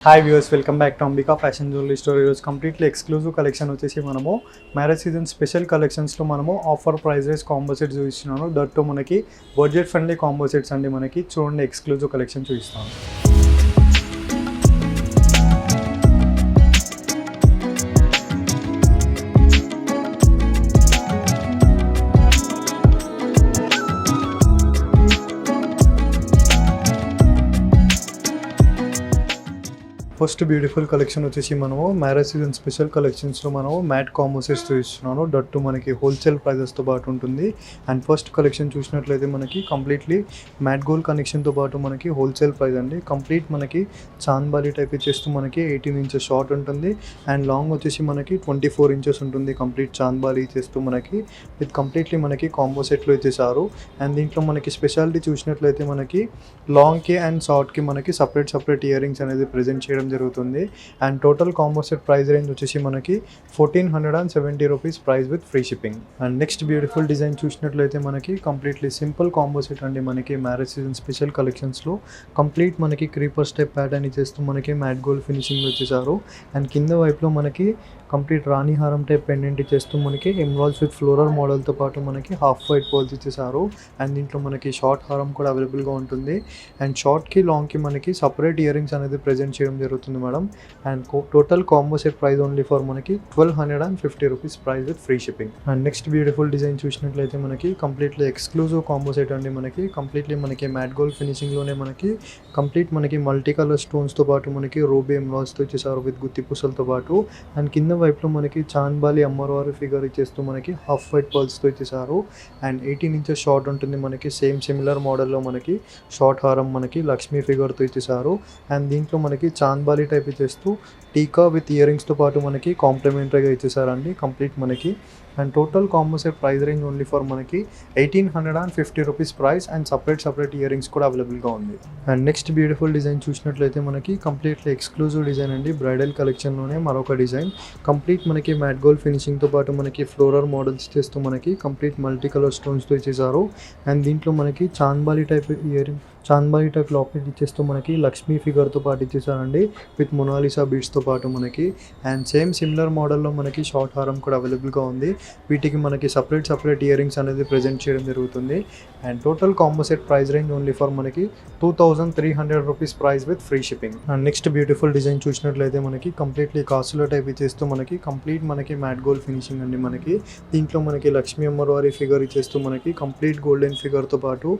Hi viewers, welcome back to Ambika fashion jewellery store. ఈరోజు completely exclusive collection వచ్చేసి మనము marriage season special కలెక్షన్స్లో మనము ఆఫర్ ప్రైజెస్ కాంబో సెట్స్ చూపిస్తున్నాను. దట్టు మనకి బడ్జెట్ ఫ్రెండ్లీ కాంబో సెట్స్ అండి. మనకి చూడండి, ఎక్స్క్లూజివ్ కలెక్షన్ చూపిస్తాను. ఫస్ట్ బ్యూటిఫుల్ కలెక్షన్ వచ్చేసి మనము మ్యారేజ్ సీజన్ స్పెషల్ కలెక్షన్స్లో మనము మ్యాట్ కాంబో సెట్స్ చూపిస్తున్నాను. దట్టు మనకి హోల్సేల్ ప్రైజెస్తో పాటు ఉంటుంది. అండ్ ఫస్ట్ కలెక్షన్ చూసినట్లయితే మనకి కంప్లీట్లీ మ్యాట్ గోల్డ్ కనెక్షన్తో పాటు మనకి హోల్సేల్ ప్రైస్ అండి. కంప్లీట్ మనకి చాంద్బాలి టైప్ ఇచ్చేస్తూ మనకి 18 ఇంచెస్ షార్ట్ ఉంటుంది. అండ్ లాంగ్ వచ్చేసి మనకి 24 ఇంచెస్ ఉంటుంది. కంప్లీట్ చాంద్బాలి ఇచ్చేస్తూ మనకి విత్ కంప్లీట్లీ మనకి కాంబో సెట్లో ఇచ్చేసారు. అండ్ దీంట్లో మనకి స్పెషాలిటీ చూసినట్లయితే మనకి లాంగ్కి అండ్ షార్ట్కి మనకి సపరేట్ ఇయర్ రింగ్స్ అనేది ప్రెజెంట్ చేయడం జరుగుతుంది. And total combo set price range వచ్చేసి మనకి 1470 rupees price with free shipping. And next beautiful design చూసినట్లయితే మనకి కంప్లీట్లీ సింపుల్ కాంబో సెట్ అండి. మనకి మ్యారేజ్ సీజన్ స్పెషల్ కలెక్షన్స్లో కంప్లీట్ మనకి క్రీపర్ స్టెప్ ప్యాటర్న్ ఇచ్చేస్తూ మనకి మ్యాట్ గోల్డ్ ఫినిషింగ్ వచ్చేసారు. అండ్ కింద వైపులో మనకి కంప్లీట్ రాణి హారం టైప్ పెండెంట్ ఇచ్చేస్తూ మనకి ఎమ్రాల్స్ విత్ ఫ్లోరల్ మోడల్తో పాటు మనకి హాఫ్ వైట్ పర్ల్స్ ఇచ్చేసారు. అండ్ దీంట్లో మనకి షార్ట్ హారం కూడా అవైలబుల్గా ఉంటుంది. అండ్ షార్ట్కి లాంగ్కి మనకి సపరేట్ ఇయర్ రింగ్స్ అనేది ప్రెజెంట్ చేయడం జరుగుతుంది madam. And total combo set price only for మనకి 1250 rupees price with free shipping. And next beautiful design చూసినట్లయితే మనకి కంప్లీట్లీ ఎక్స్క్లూజివ్ కాంబో సెట్ అండి. మనకి కంప్లీట్లీ మనకి మ్యాట్ గోల్డ్ ఫినిషింగ్లోనే మనకి కంప్లీట్ మనకి మల్టీ కలర్ స్టోన్స్తో పాటు మనకి రూబీ ఎమ్రాల్స్తో ఇచ్చేసారు విత్ గుత్తి పూసలతో పాటు. అండ్ కింద వైపులో మనకి చాంద్బాలి అమ్మవారి ఫిగర్ ఇచ్చేస్తూ మనకి హాఫ్ వైట్ పర్ల్స్తో ఇచ్చేసారు. అండ్ 18 ఇంచెస్ షార్ట్ ఉంటుంది మనకి. సేమ్ సిమిలర్ మోడల్లో మనకి షార్ట్ హారం మనకి లక్ష్మీ ఫిగర్తో ఇచ్చేసారు. అండ్ దీంట్లో మనకి చాంద్బాలి టైప్ ఇచ్చేస్తూ టీకా విత్ ఇయర్ రింగ్స్తో పాటు మనకి కాంప్లిమెంటరీగా ఇచ్చేసారండి కంప్లీట్ మనకి. And total combo set price range only for మనకి 1850 rupees price. And separate ear rings కూడా అవైలబుల్గా ఉంది. అండ్ నెక్స్ట్ బ్యూటిఫుల్ డిజైన్ చూసినట్లయితే మనకి కంప్లీట్లీ ఎక్స్క్లూజివ్ డిజైన్ అండి. బ్రైడల్ కలెక్షన్లోనే మరొక డిజైన్. కంప్లీట్ మనకి మ్యాట్ గోల్డ్ ఫినిషింగ్తో పాటు మనకి ఫ్లోరల్ మోడల్స్ చేస్తూ మనకి కంప్లీట్ మల్టీ కలర్ స్టోన్స్తో ఇచ్చేసారు. అండ్ దీంట్లో మనకి చాంద్బాలి టైప్ లాకెట్ ఇచ్చేస్తూ మనకి లక్ష్మీ ఫిగర్తో పాటు ఇచ్చేసారండి విత్ మొనాలిసా బీడ్స్తో పాటు మనకి. అండ్ సేమ్ సిమిలర్ మోడల్లో మనకి షార్ట్ హారం కూడా అవైలబుల్గా ఉంది. వీటికి మనకి సపరేట్ ఇయర్ రింగ్స్ అనేది ప్రెజెంట్ చేయడం జరుగుతుంది. And total combo set price range only for మనకి 2300 rupees price with free shipping. And next beautiful design చూసినట్లయితే మనకి కంప్లీట్లీ కాసులో టైప్ ఇచ్చేస్తూ మనకి కంప్లీట్ మనకి మ్యాట్ గోల్డ్ ఫినిషింగ్ అండి. మనకి దీంట్లో మనకి లక్ష్మీ అమ్మవారి ఫిగర్ ఇచ్చేస్తూ మనకి కంప్లీట్ గోల్డెన్ ఫిగర్తో పాటు.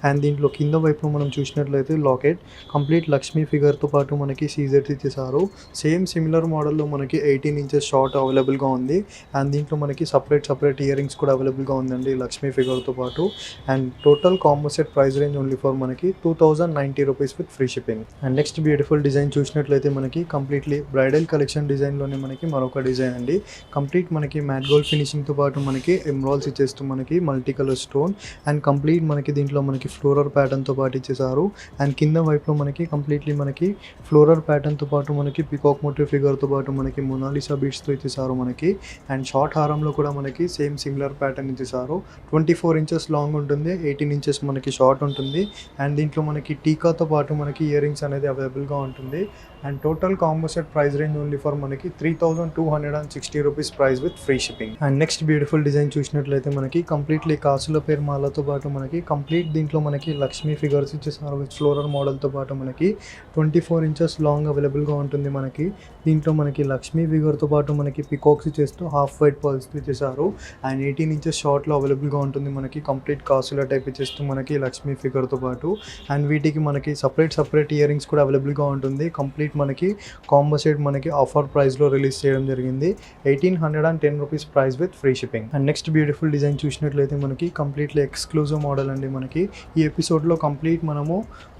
అండ్ దీంట్లో కింద వైపు మనం చూసినట్లయితే లాకెట్ కంప్లీట్ లక్ష్మీ ఫిగర్తో పాటు మనకి సీజర్స్ ఇచ్చేసారు. సేమ్ సిమిలర్ మోడల్లో మనకి 18 ఇంచెస్ షార్ట్ అవైలబుల్గా ఉంది. అండ్ దీంట్లో మనకి సపరేట్ ఇయర్ రింగ్స్ కూడా అవైలబుల్గా ఉందండి లక్ష్మీ ఫిగర్తో పాటు. And total combo set price range only for మనకి 2090 rupees with free shipping. And next beautiful design చూసినట్లయితే మనకి కంప్లీట్లీ బ్రైడల్ కలెక్షన్ డిజైన్లోనే మనకి మరొక డిజైన్ అండి. కంప్లీట్ మనకి మ్యాట్ గోల్డ్ ఫినిషింగ్తో పాటు మనకి ఎమ్రాల్స్ ఇచ్చేస్తూ మనకి multi colour stone. And complete మనకి దీంట్లో మనకి ఫ్లోరల్ ప్యాటర్న్తో పాటు ఇచ్చేసారు. అండ్ కింద వైపులో మనకి కంప్లీట్లీ మనకి ఫ్లోరల్ ప్యాటర్న్తో పాటు మనకి పికాక్ మోటివ్ ఫిగర్తో పాటు మనకి మొనాలిసా బీడ్స్తో ఇచ్చేసారు మనకి. అండ్ షార్ట్ హారంలో కూడా మనకి సేమ్ సిమిలర్ ప్యాటర్న్ ఇచ్చేసారు. 24 ఇంచెస్ లాంగ్ ఉంటుంది, 18 ఇంచెస్ మనకి షార్ట్ ఉంటుంది. అండ్ దీంట్లో మనకి టీకాతో పాటు మనకి ఇయర్ రింగ్స్ అనేది అవైలబుల్గా ఉంటుంది. And total combo set price range only for మనకి 3260 rupees price with free shipping. And next beautiful design చూసినట్లయితే మనకి కంప్లీట్లీ కాసుల పేరు మాలతో పాటు మనకి కంప్లీట్ దీంట్లో మనకి లక్ష్మీ ఫిగర్స్ ఇచ్చేసారు విత్ ఫ్లోరల్ మోడల్తో పాటు మనకి 24 ఇంచెస్ లాంగ్ అవైలబుల్గా ఉంటుంది మనకి. దీంట్లో మనకి లక్ష్మీ ఫిగర్తో పాటు మనకి పికాక్స్ చేస్తూ హాఫ్ వైట్ పర్ల్స్ ఇచ్చేసారు. అండ్ 18 ఇంచెస్ షార్ట్లో అవైలబుల్గా ఉంటుంది మనకి. కంప్లీట్ కాసుల టైప్ ఇచ్చేస్తూ మనకి లక్ష్మీ ఫిగర్తో పాటు. అండ్ వీటికి మనకి సపరేట్ ఇయర్ రింగ్స్ కూడా అవైలబుల్గా ఉంటుంది. కంప్లీట్ మనకి కాంబో సెట్ మనకి ఆఫర్ ప్రైస్లో రిలీజ్ చేయడం జరిగింది. 1810 rupees price with free shipping. And next beautiful design చూసినట్లయితే మనకి కంప్లీట్లీ ఎక్స్క్లూజివ్ మోడల్ అండి. మనకి ఈ ఎపిసోడ్లో కంప్లీట్ మనము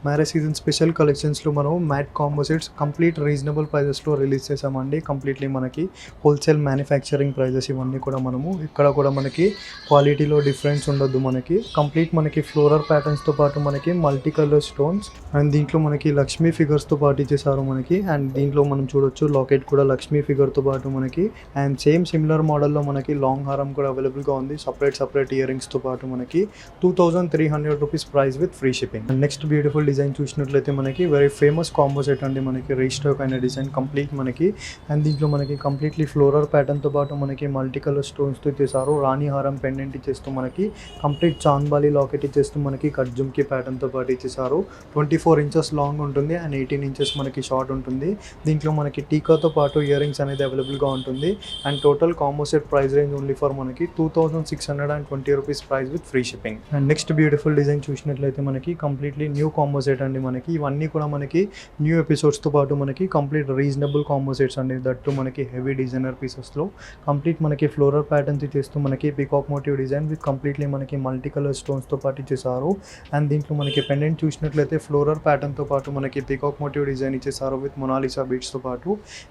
మ్యారేజ్ సీజన్ స్పెషల్ కలెక్షన్స్లో మనము matte combo sets complete reasonable ప్రైజెస్లో రిలీజ్ చేసామండి. కంప్లీట్లీ మనకి హోల్సేల్ మ్యానుఫ్యాక్చరింగ్ ప్రైజెస్ ఇవన్నీ కూడా మనము ఇక్కడ కూడా మనకి క్వాలిటీలో డిఫరెన్స్ ఉండొద్దు. మనకి కంప్లీట్ మనకి ఫ్లోరల్ ప్యాటర్న్స్తో పాటు మనకి మల్టీ కలర్ స్టోన్స్. అండ్ దీంట్లో మనకి లక్ష్మీ ఫిగర్స్తో పాటు ఇచ్చేసారు మనకి. అండ్ దీంట్లో మనం చూడొచ్చు లాకెట్ కూడా లక్ష్మీ ఫిగర్తో పాటు మనకి. అండ్ సేమ్ సిమిలర్ మోడల్లో మనకి లాంగ్ హారం కూడా అవైలబుల్గా ఉంది సపరేట్ ఇయర్ రింగ్స్తో పాటు మనకి 2300 rupees price with free shipping. And next beautiful design చూసినట్లయితే మనకి వెరీ ఫేమస్ కాంబో సెట్ అండి, మనకి రీస్టాక్ అయిన డిజైన్ కంప్లీట్ మనకి. అండ్ దీంట్లో మనకి కంప్లీట్లీ ఫ్లోరల్ ప్యాటర్న్తో పాటు మనకి మల్టీ కలర్ స్టోన్స్తో ఇచ్చేసారు. రాణి హారం పెండెంట్ ఇచ్చేస్తూ మనకి కంప్లీట్ చాంద్బాలి లాకెట్ ఇచ్చేస్తూ మనకి కట్ జుమ్కి ప్యాటర్న్తో పాటు ఇచ్చేసారు. 24 ఇంచెస్ లాంగ్ ఉంటుంది అండ్ 18 ఇంచెస్ మనకి షార్ట్ ఉంటుంది. దీంట్లో మనకి టీకాతో పాటు ఇయర్ రింగ్స్ అనేది అవైలబుల్గా ఉంటుంది. And total combo set price range only for మనకి 2620 rupees price with free shipping. And next beautiful design చూసినట్లయితే మనకి కంప్లీట్లీ న్యూ కాంబో సెట్ అండి. మనకి ఇవన్నీ కూడా మనకి న్యూ ఎపిసోడ్స్తో పాటు మనకి కంప్లీట్ రీజనబుల్ కాంబో సెట్స్ అండి. దట్టు మనకి హెవీ డిజైనర్ పీసెస్లో కంప్లీట్ మనకి ఫ్లోరల్ ప్యాటర్న్స్ చేస్తూ మనకి peacock motif design with completely మనకి మల్టీ కలర్ స్టోన్స్తో పాటు ఇచ్చేసారు. అండ్ దీంట్లో మనకి పెండెంట్ చూసినట్లయితే ఫ్లోరల్ ప్యాటర్న్తో పాటు మనకి పికాక్ మోటివ్ డిజైన్ ఇచ్చేసారు విత్ మొనాలిసా బీడ్స్తో పాటు.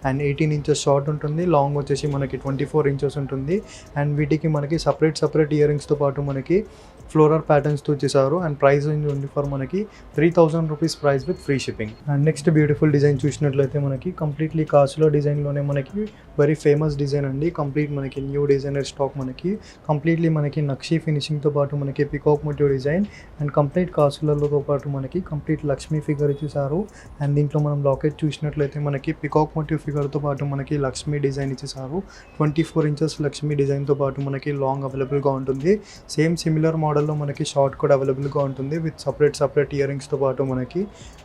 అండ్ 18 ఇంచెస్ షార్ట్ ఉంటుంది, లాంగ్ వచ్చేసి మనకి 24 ఇంచెస్ ఉంటుంది. అండ్ వీటికి మనకి సపరేట్ ఇయర్ రింగ్స్తో పాటు మనకి ఫ్లోరల్ ప్యాటర్న్స్తో ఇచ్చేసారు. And price range only for మనకి 3000 rupees price with free shipping. And next beautiful design చూసినట్లయితే మనకి కంప్లీట్లీ కాసులో డిజైన్లోనే మనకి వెరీ ఫేమస్ డిజైన్ అండి. కంప్లీట్ మనకి న్యూ డిజైనర్ స్టాక్ మనకి కంప్లీట్లీ మనకి నక్షి ఫినిషింగ్తో పాటు మనకి peacock motif design and complete కాసులతో పాటు మనకి కంప్లీట్ లక్ష్మీ ఫిగర్ ఇచ్చేసారు. అండ్ దీంట్లో మనం లాకెట్ చూసినట్లయితే మనకి పికాక్ మోటివ్ ఫిగర్తో పాటు మనకి లక్ష్మీ డిజైన్ ఇచ్చేసారు. 24 ఇంచెస్ లక్ష్మీ డిజైన్తో పాటు మనకి లాంగ్ అవైలబుల్గా ఉంటుంది. సేమ్ సిమిలర్ మోడల్లో మనకి షార్ట్ కూడా అవైలబుల్గా ఉంటుంది విత్ సపరేట్ ఇయర్ రింగ్స్తో పాటు మనకి.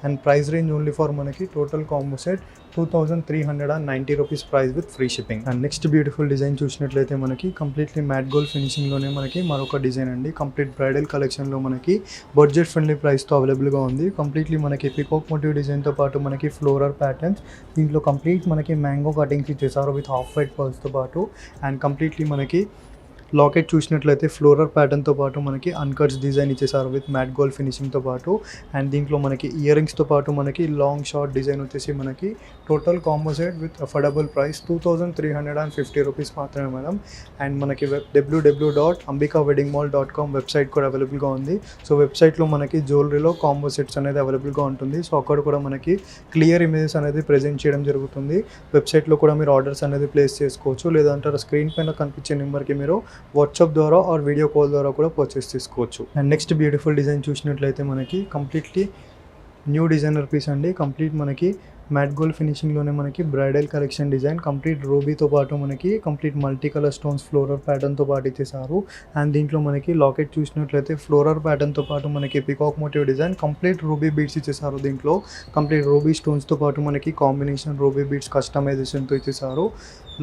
And price range only for మనకి total combo set 2390 rupees price with free shipping. And next beautiful design చూసినట్లయితే మనకి కంప్లీట్లీ మ్యాట్ గోల్డ్ ఫినిషింగ్లోనే మనకి మరొక డిజైన్ అండి. కంప్లీట్ బ్రైడల్ కలెక్షన్లో మనకి బడ్జెట్ ఫ్రెండ్లీ ప్రైస్తో అవైలబుల్గా ఉంది. కంప్లీట్లీ మనకి పికాక్ మోటివ్ డిజైన్తో పాటు మనకి ఫ్లోరల్ ప్యాటర్న్స్, దీంట్లో కంప్లీట్ మనకి మ్యాంగో కటింగ్స్ ఇచ్చేసారు విత్ హాఫ్ వైట్ పర్ల్స్తో పాటు. అండ్ కంప్లీట్లీ మనకి లాకెట్ చూసినట్లయితే ఫ్లోరల్ ప్యాటర్న్తో పాటు మనకి అన్కట్స్ డిజైన్ ఇచ్చేసారు విత్ మ్యాట్ గోల్డ్ ఫినిషింగ్తో పాటు. అండ్ దీంట్లో మనకి ఇయర్ రింగ్స్తో పాటు మనకి లాంగ్ షార్ట్ డిజైన్ వచ్చేసి మనకి total combo set with affordable price 2350 rupees మాత్రమే మేడం. అండ్ మనకి www.ambikaweddingmall.com వెబ్సైట్ కూడా అవైలబుల్గా ఉంది. సో వెబ్సైట్లో మనకి జ్యువెలరీలో కాంబో సెట్స్ అనేది అవైలబుల్గా ఉంటుంది. సో అక్కడ కూడా మనకి క్లియర్ ఇమేజెస్ అనేది ప్రజెంట్ చేయడం జరుగుతుంది. వెబ్సైట్లో కూడా మీరు ఆర్డర్స్ అనేది ప్లేస్ చేసుకోవచ్చు, లేదంటే స్క్రీన్ పైన కనిపించే నెంబర్కి మీరు వాట్సాప్ ద్వారా ఆర్ వీడియో కాల్ ద్వారా కూడా పర్చేస్ చేసుకోవచ్చు. అండ్ నెక్స్ట్ బ్యూటిఫుల్ డిజైన్ చూసినట్లయితే మనకి కంప్లీట్లీ న్యూ డిజైనర్ పీస్ అండి. కంప్లీట్ మనకి మ్యాట్ గోల్డ్ ఫినిషింగ్లోనే మనకి బ్రైడల్ కలెక్షన్ డిజైన్ కంప్లీట్ రూబీతో పాటు మనకి complete multi colour stones floral ప్యాటర్న్తో పాటు ఇచ్చేసారు. అండ్ దీంట్లో మనకి లాకెట్ చూసినట్లయితే ఫ్లోరల్ ప్యాటర్న్తో పాటు మనకి peacock motif design complete ruby beads ఇచ్చేసారు. దీంట్లో కంప్లీట్ రూబీ స్టోన్స్తో పాటు మనకి కాంబినేషన్ రూబీ బీడ్స్ కస్టమైజేషన్తో ఇచ్చేసారు.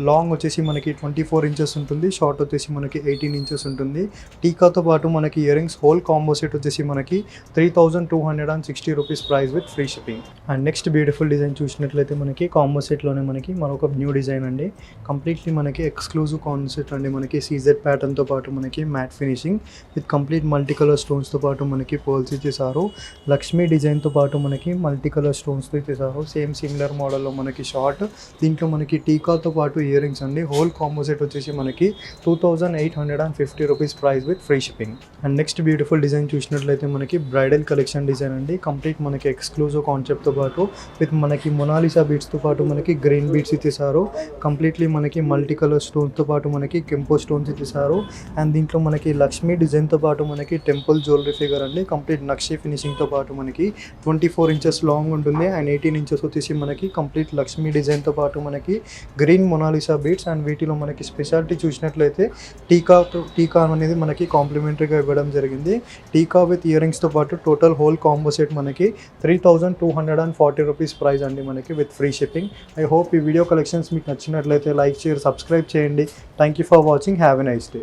లాంగ్ వచ్చేసి మనకి 24 ఇంచెస్ ఉంటుంది, షార్ట్ వచ్చేసి మనకి 18 ఇంచెస్ ఉంటుంది. టీకాతో పాటు మనకి ear rings whole combo set వచ్చేసి మనకి 3260 rupees price with free shipping. And next beautiful design చూసినట్లయితే మనకి కాంబో సెట్లోనే మనకి మరొక న్యూ డిజైన్ అండి. కంప్లీట్లీ మనకి ఎక్స్క్లూజివ్ కాంబో సెట్ అండి. మనకి సీజెడ్ ప్యాటర్న్తో పాటు మనకి matte finishing with complete multi colour స్టోన్స్తో పాటు మనకి పర్ల్స్ ఇచ్చేసారు. లక్ష్మీ డిజైన్తో పాటు మనకి మల్టీ కలర్ స్టోన్స్తో ఇచ్చేసారు. సేమ్ సిమిలర్ మోడల్లో మనకి షార్ట్, దీంట్లో మనకి టీకాతో పాటు ఇయర్ రింగ్స్ అండి. హోల్ కాంబో సెట్ వచ్చేసి మనకి 2850 rupees price with free shipping. And next beautiful design చూసినట్లయితే మనకి బ్రైడల్ కలెక్షన్ డిజైన్ అండి. కంప్లీట్ మనకి ఎక్స్క్లూజివ్ కాన్సెప్ట్తో పాటు విత్ మనకి మొనాలిసా బీడ్స్తో పాటు మనకి గ్రీన్ బీడ్స్ ఇచ్చేసారు. కంప్లీట్లీ మనకి మల్టీ కలర్ స్టోన్స్తో పాటు మనకి కెంపో స్టోన్స్ ఇచ్చేసారు. అండ్ దీంట్లో మనకి లక్ష్మీ డిజైన్తో పాటు మనకి టెంపుల్ జ్యువెలరీ ఫిగర్ అండి. కంప్లీట్ నక్షి ఫినిషింగ్తో పాటు మనకి 24 ఇంచెస్ లాంగ్ ఉంటుంది అండ్ 18 ఇంచెస్ వచ్చేసి మనకి కంప్లీట్ లక్ష్మీ డిజైన్తో పాటు మనకి గ్రీన్ మొనాలిసా బీడ్స్. అండ్ వీటిలో మనకి స్పెషాలిటీ చూసినట్లయితే టీకా అనేది మనకి కాంప్లిమెంటరీగా ఇవ్వడం జరిగింది. టీకా విత్ ఇయర్ రింగ్స్తో పాటు టోటల్ హోల్ కాంబో సెట్ మనకి 3240 రూపీస్ ప్రైస్ అండి మనకి with free shipping. I hope ఈ వీడియో కలెక్షన్స్ మీకు నచ్చినట్లయితే లైక్ షేర్ సబ్స్క్రైబ్ చేయండి. Thank you for watching. Have a nice day.